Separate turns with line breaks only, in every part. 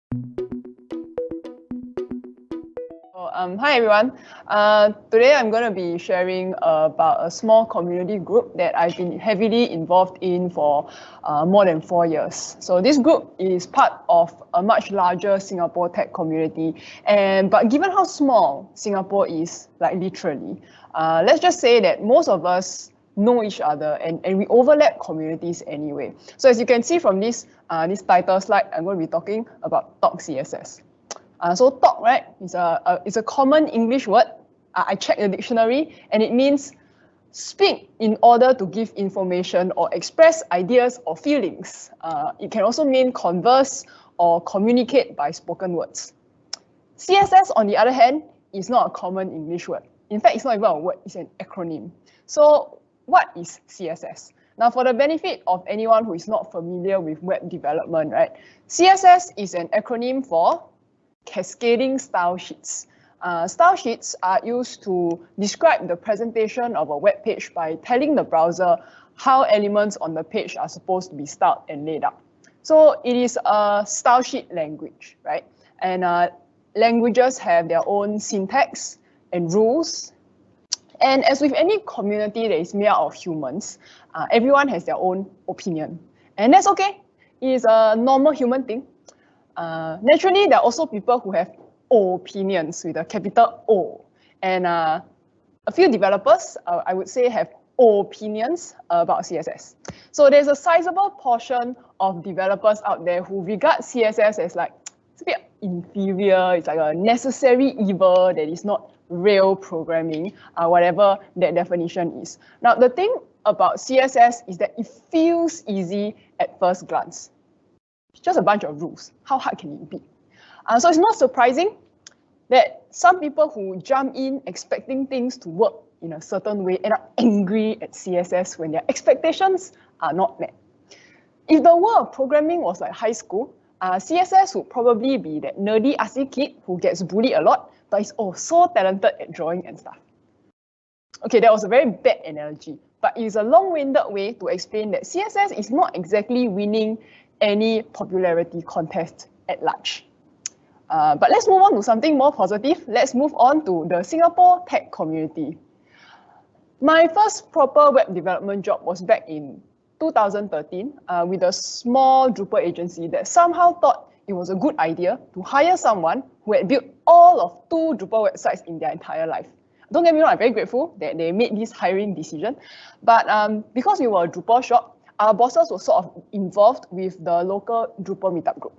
Hi everyone. Today I'm going to be sharing about a small community group that I've been heavily involved in for more than 4 years. So this group is part of a much larger Singapore tech community. But given how small Singapore is, like literally, let's just say that most of us know each other and we overlap communities anyway. So as you can see from this title slide, I'm going to be talking about Talk.CSS. So talk, right, is a common English word. I checked the dictionary and it means speak in order to give information or express ideas or feelings. It can also mean converse or communicate by spoken words. CSS, on the other hand, is not a common English word. In fact, it's not even a word, it's an acronym. So what is CSS? Now, for the benefit of anyone who is not familiar with web development, right, CSS is an acronym for cascading style sheets. Style sheets are used to describe the presentation of a web page by telling the browser how elements on the page are supposed to be styled and laid out. So it is a style sheet language, right? And languages have their own syntax and rules. And as with any community that is made out of humans, everyone has their own opinion. And that's okay. It is a normal human thing. Naturally, there are also people who have opinions with a capital O. And a few developers, I would say, have opinions about CSS. So there's a sizable portion of developers out there who regard CSS as like, it's a bit inferior, it's like a necessary evil that is not real programming, whatever that definition is. Now, the thing about CSS is that it feels easy at first glance. It's just a bunch of rules. How hard can it be? So it's not surprising that some people who jump in expecting things to work in a certain way end up angry at CSS when their expectations are not met. If the world of programming was like high school, CSS would probably be that nerdy assy kid who gets bullied a lot, but is so talented at drawing and stuff. Okay, that was a very bad analogy, but it is a long-winded way to explain that CSS is not exactly winning any popularity contest at large. But let's move on to something more positive. Let's move on to the Singapore tech community. My first proper web development job was back in 2013 with a small Drupal agency that somehow thought it was a good idea to hire someone who had built all of 2 Drupal websites in their entire life. Don't get me wrong, I'm very grateful that they made this hiring decision. But because we were a Drupal shop, our bosses were sort of involved with the local Drupal Meetup group.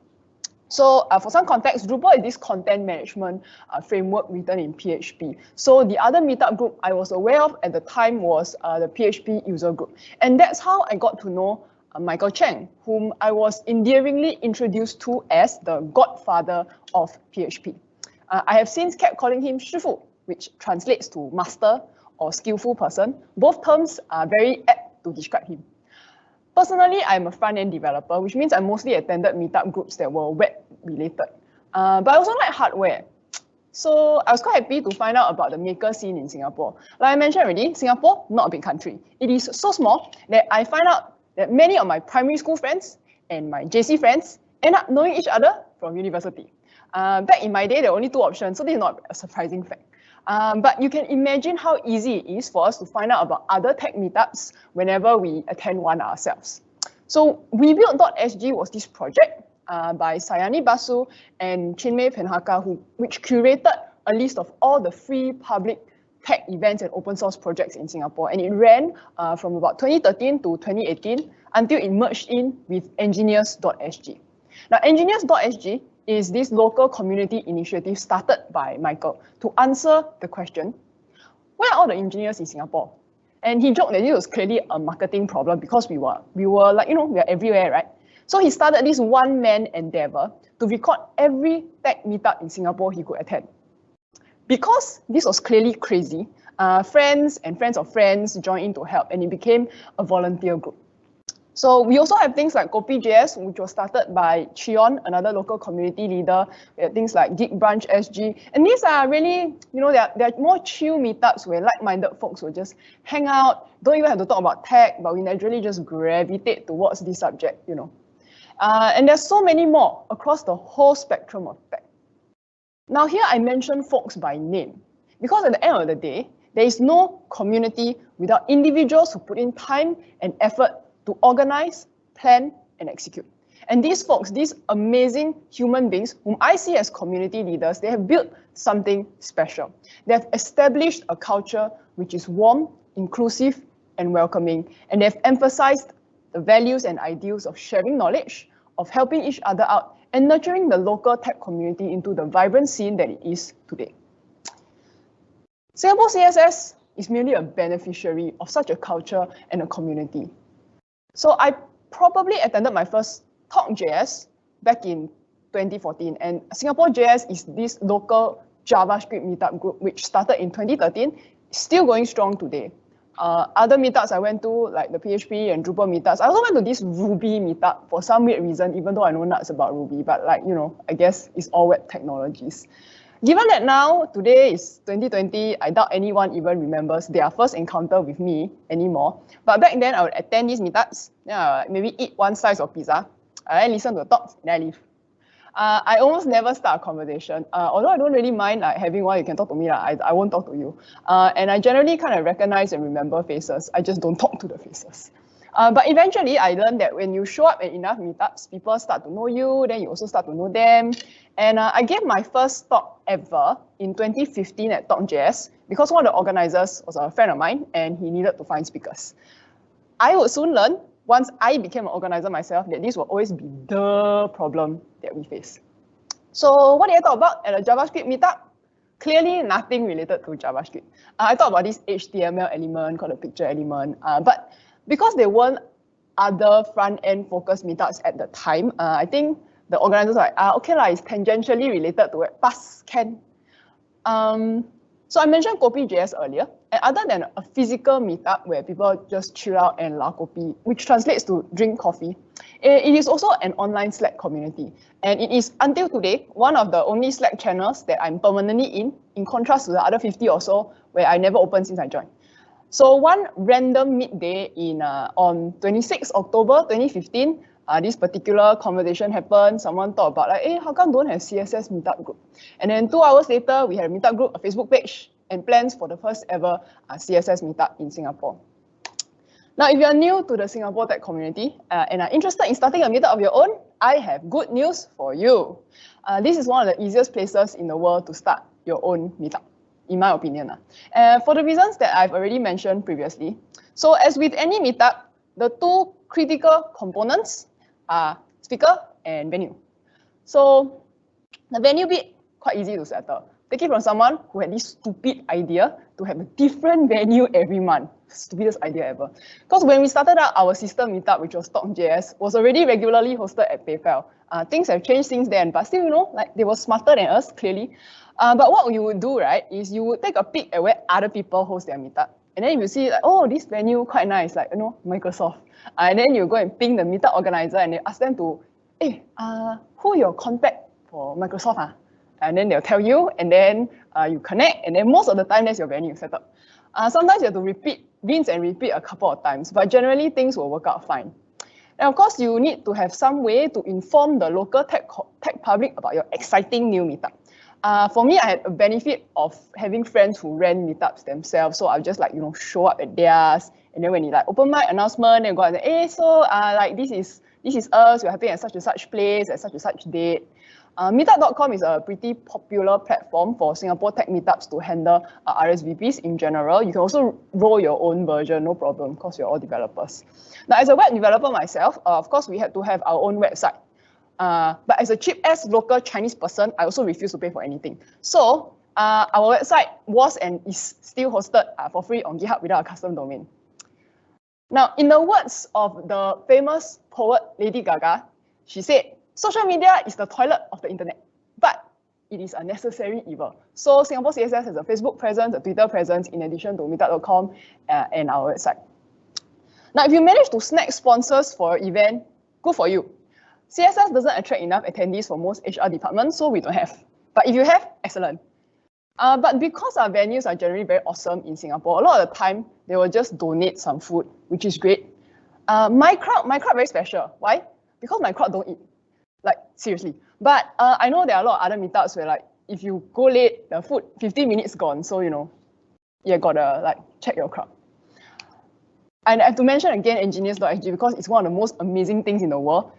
So for some context, Drupal is this content management framework written in PHP. So the other Meetup group I was aware of at the time was the PHP user group. And that's how I got to know Michael Chen, whom I was endearingly introduced to as the godfather of PHP. I have since kept calling him Shifu, which translates to master or skillful person. Both terms are very apt to describe him. Personally, I'm a front-end developer, which means I mostly attended meetup groups that were web-related. But I also like hardware. So I was quite happy to find out about the maker scene in Singapore. Like I mentioned already, Singapore, not a big country. It is so small that I find out that many of my primary school friends and my JC friends end up knowing each other from university. Back in my day, there were only 2 options, so this is not a surprising fact. But you can imagine how easy it is for us to find out about other tech meetups whenever we attend one ourselves. So WeBuild.sg was this project by Sayani Basu and Chinmay Penhaka, which curated a list of all the free public tech events and open source projects in Singapore. And it ran from about 2013 to 2018 until it merged in with Engineers.sg. Now, Engineers.sg is this local community initiative started by Michael to answer the question, where are all the engineers in Singapore? And he joked that this was clearly a marketing problem because we were like, we are everywhere, right? So he started this one-man endeavor to record every tech meetup in Singapore he could attend. Because this was clearly crazy, friends and friends of friends joined in to help, and it became a volunteer group. So we also have things like Coby.js, which was started by Chion, another local community leader. We have things like Geek Branch SG. And these are really, they're more chill meetups where like-minded folks will just hang out, don't even have to talk about tech, but we naturally just gravitate towards this subject, And there's so many more across the whole spectrum of tech. Now here I mention folks by name, because at the end of the day, there is no community without individuals who put in time and effort to organize, plan, and execute. And these folks, these amazing human beings whom I see as community leaders, they have built something special. They have established a culture which is warm, inclusive, and welcoming. And they've emphasized the values and ideals of sharing knowledge, of helping each other out, and nurturing the local tech community into the vibrant scene that it is today. Singapore CSS is merely a beneficiary of such a culture and a community. So I probably attended my first Talk.JS back in 2014, and Singapore JS is this local JavaScript meetup group which started in 2013, still going strong today. Other meetups I went to, like the PHP and Drupal meetups, I also went to this Ruby meetup for some weird reason, even though I know nuts about Ruby, but like, you know, I guess it's all web technologies. Given that now, today is 2020, I doubt anyone even remembers their first encounter with me anymore. But back then, I would attend these meetups, maybe eat one slice of pizza, and listen to the talks, and I leave. I almost never start a conversation. Although I don't really mind like having one, you can talk to me, I won't talk to you. And I generally kind of recognize and remember faces. I just don't talk to the faces. But eventually, I learned that when you show up at enough meetups, people start to know you, then you also start to know them. And I gave my first talk ever in 2015 at Talk.JS because one of the organizers was a friend of mine and he needed to find speakers. I would soon learn, once I became an organizer myself, that this will always be the problem that we face. So what did I talk about at a JavaScript meetup? Clearly nothing related to JavaScript. I talked about this HTML element called a picture element, but because there weren't other front-end focused meetups at the time, I think the organizers were like, okay, it's tangentially related to it, pass, can. So I mentioned Coby.js earlier, and other than a physical meetup where people just chill out and la kopi, which translates to drink coffee, it is also an online Slack community. And it is, until today, one of the only Slack channels that I'm permanently in contrast to the other 50 or so, where I never opened since I joined. So one random midday on 26 October 2015, this particular conversation happened. Someone thought about like, hey, how come don't have CSS meetup group? And then 2 hours later, we had a meetup group, a Facebook page, and plans for the first ever CSS meetup in Singapore. Now, if you're new to the Singapore tech community and are interested in starting a meetup of your own, I have good news for you. This is one of the easiest places in the world to start your own meetup, in my opinion. For the reasons that I've already mentioned previously. So as with any meetup, the two critical components are speaker and venue. So the venue bit, quite easy to settle. Take it from someone who had this stupid idea to have a different venue every month. Stupidest idea ever. Because when we started out our sister meetup, which was Talk.JS, was already regularly hosted at PayPal. Things have changed since then, but still, you know, like they were smarter than us, clearly. But what you would do, right, is you would take a peek at where other people host their meetup. And then you see, like, oh, this venue quite nice, like, you know, Microsoft. And then you go and ping the meetup organizer and they ask them to, hey, who your contact for Microsoft? And then they'll tell you, and then you connect, and then most of the time that's your venue set up. Sometimes you have to rinse and repeat a couple of times, but generally things will work out fine. And of course, you need to have some way to inform the local tech public about your exciting new meetup. For me, I had a benefit of having friends who ran meetups themselves, so I'll just like, you know, show up at theirs, and then when you like open mic announcement, and go and say, hey, so like this is us, we're happening at such and such place, at such and such date. Meetup.com is a pretty popular platform for Singapore tech meetups to handle RSVPs in general. You can also roll your own version, no problem, because you're all developers. Now, as a web developer myself, of course, we had to have our own website. But as a cheap-ass local Chinese person, I also refuse to pay for anything. So our website was and is still hosted for free on GitHub without a custom domain. Now, in the words of the famous poet Lady Gaga, she said, social media is the toilet of the internet, but it is a necessary evil. So Singapore CSS has a Facebook presence, a Twitter presence, in addition to Meetup.com and our website. Now, if you manage to snag sponsors for your event, good for you. CSS doesn't attract enough attendees for most HR departments, so we don't have. But if you have, excellent. But because our venues are generally very awesome in Singapore, a lot of the time, they will just donate some food, which is great. My crowd very special. Why? because my crowd don't eat. Like, seriously. But I know there are a lot of other meetups where, like, if you go late, the food 15 minutes gone. So, you know, you gotta like check your crowd. And I have to mention again engineers.sg because it's one of the most amazing things in the world.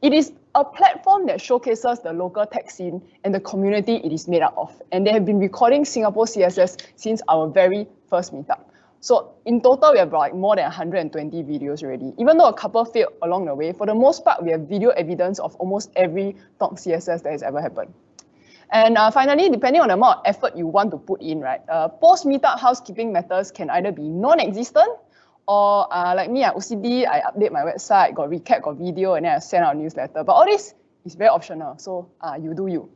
It is a platform that showcases the local tech scene and the community it is made up of. And they have been recording Singapore CSS since our very first meetup. So in total, we have like more than 120 videos already. Even though a couple failed along the way, for the most part, we have video evidence of almost every Talk CSS that has ever happened. And finally, depending on the amount of effort you want to put in, right, post-meetup housekeeping matters can either be non-existent or like me, at OCD, I update my website, got recap, got video, and then I send out a newsletter. But all this is very optional, so you do you.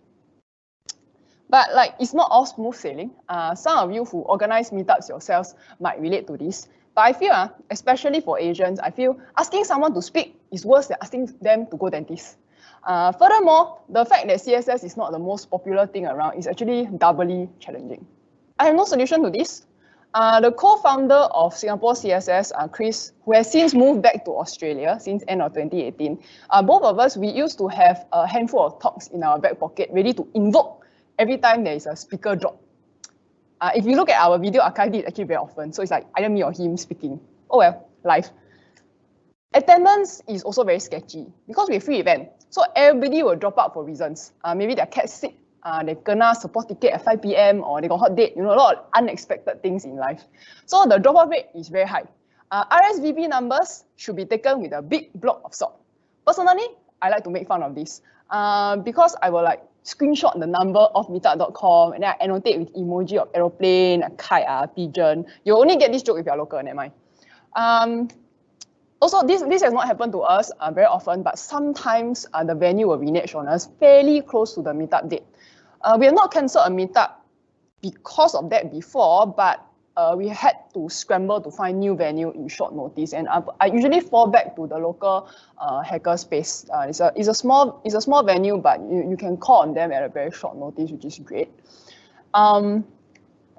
But like, it's not all smooth sailing. Some of you who organize meetups yourselves might relate to this. But I feel, especially for Asians, I feel asking someone to speak is worse than asking them to go dentist. Furthermore, the fact that CSS is not the most popular thing around is actually doubly challenging. I have no solution to this. The co-founder of Singapore CSS, Chris, who has since moved back to Australia since end of 2018, both of us, we used to have a handful of talks in our back pocket ready to invoke every time there is a speaker drop. If you look at our video archive, it's actually very often. So it's like either me or him speaking. Oh well, live. Attendance is also very sketchy because we're a free event. So everybody will drop out for reasons. Maybe their cat's sick, they kena support ticket at 5 p.m. or they got hot date, you know, a lot of unexpected things in life. So the drop-off rate is very high. RSVP numbers should be taken with a big block of salt. Personally, I like to make fun of this because I will like screenshot the number of meetup.com and then I annotate with emoji of aeroplane, a kite, pigeon. You only get this joke if you're local, never mind. Also, this has not happened to us very often, but sometimes the venue will renege on us fairly close to the meetup date. We have not cancelled a meetup because of that before, but we had to scramble to find new venue in short notice. And I usually fall back to the local hacker space. It's a small venue, but you can call on them at a very short notice, which is great.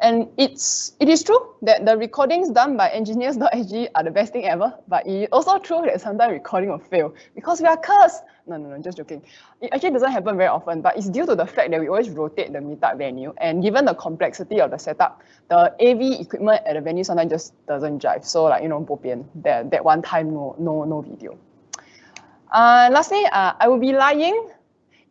And it is true that the recordings done by engineers.sg are the best thing ever, but it is also true that sometimes recording will fail because we are cursed. No, just joking. It actually doesn't happen very often, but it's due to the fact that we always rotate the meetup venue, and given the complexity of the setup, the AV equipment at the venue sometimes just doesn't jive. So like, you know, bo pian, that one time no video. Lastly, I would be lying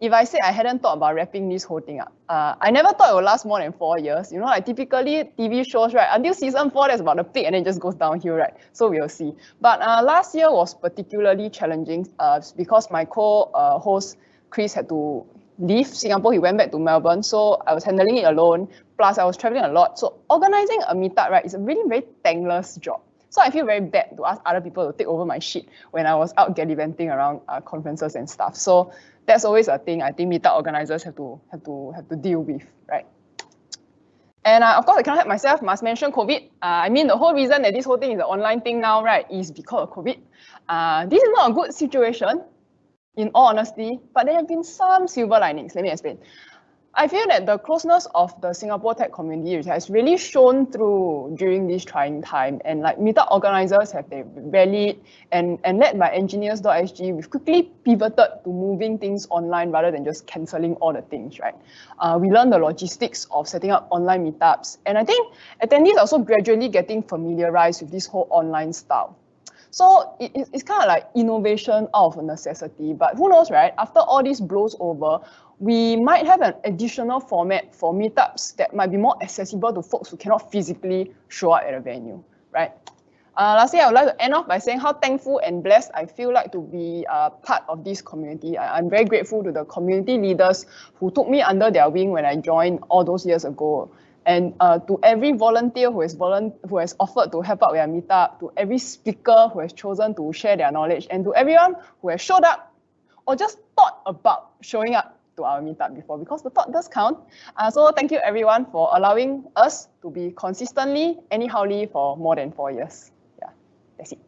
if I said I hadn't thought about wrapping this whole thing up. I never thought it would last more than 4 years. You know, like typically TV shows, right? Until season 4, that's about the peak and then it just goes downhill, right? So we'll see. But last year was particularly challenging because my co-host, Chris, had to leave Singapore. He went back to Melbourne. So I was handling it alone. Plus, I was traveling a lot. So organizing a meetup, right, is a really very thankless job. So I feel very bad to ask other people to take over my shit when I was out gallivanting around conferences and stuff. So that's always a thing I think meetup organizers have to deal with, right? And of course, I cannot help myself, must mention COVID. I mean, the whole reason that this whole thing is an online thing now, right, is because of COVID. This is not a good situation, in all honesty, but there have been some silver linings. Let me explain. I feel that the closeness of the Singapore tech community has really shown through during this trying time, and like meetup organizers have they rallied and led by engineers.sg, we've quickly pivoted to moving things online rather than just cancelling all the things, right? We learned the logistics of setting up online meetups, and I think attendees are also gradually getting familiarized with this whole online style. So it's kind of like innovation out of necessity, but who knows, right? After all this blows over, we might have an additional format for meetups that might be more accessible to folks who cannot physically show up at a venue, right? Lastly, I would like to end off by saying how thankful and blessed I feel like to be part of this community. I'm very grateful to the community leaders who took me under their wing when I joined all those years ago. And to every volunteer who has offered to help out with our meetup, to every speaker who has chosen to share their knowledge, and to everyone who has showed up or just thought about showing up to our meetup before, because the thought does count. So thank you everyone for allowing us to be consistently anyhowly for more than 4 years. Yeah, that's it.